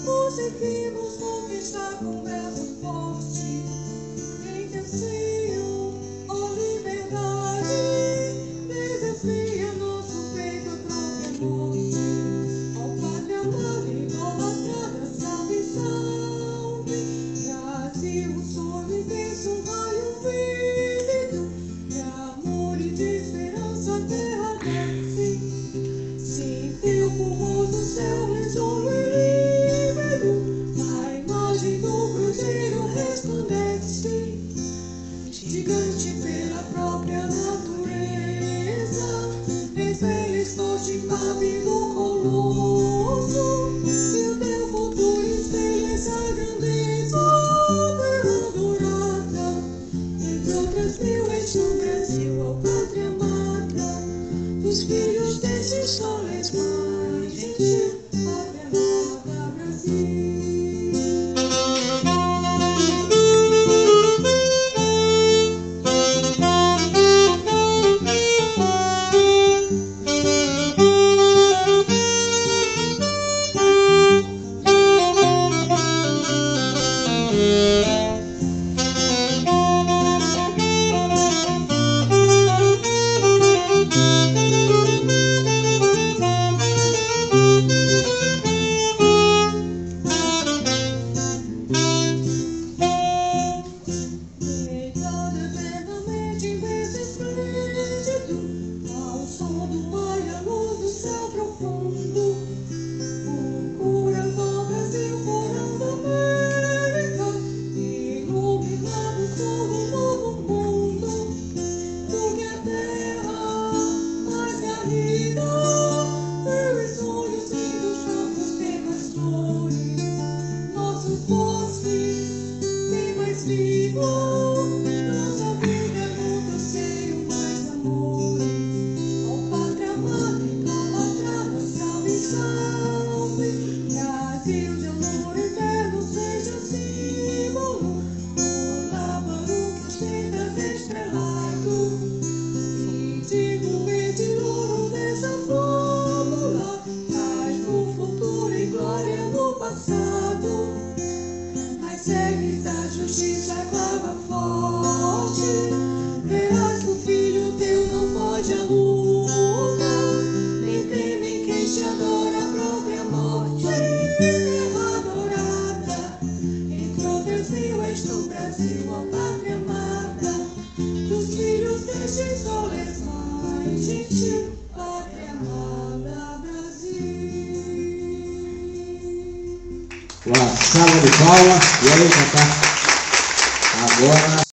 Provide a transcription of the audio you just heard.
Conseguimos conquistar com braço forte, em desafio, ó liberdade, desafia nosso peito a própria morte, ó pátria amada, idolatrada, salve, salve, Brasil, um sonho imenso, um raio vívido, de amor e de esperança a terra desce, se teu formoso céu resolve gigante pela própria natureza, feliz forte pávido colosso, e o teu futuro espelha essa grandeza, terra dourada, entre outras mil és no Brasil, ó pátria amada, dos filhos desses soles mais gentil, pátria amada, Brasil. Nossa vida nunca sei o mais amor, ó pátria amada, idolatrada, salve, salve, Brasil de amor eterno seja símbolo, o lábaro que ostenta estrelado, e de gourmet de ouro dessa fórmula, traz no futuro e glória no passado. Segue da justiça, clava forte, verás que o filho teu não pode a luta, nem teme quem te adora a própria morte, terra dourada, entre outras mil és no Brasil, ó pátria amada, dos filhos destes soles mais gentil, pátria amada, Brasil. Uma salva de palmas, e aí, cantar agora.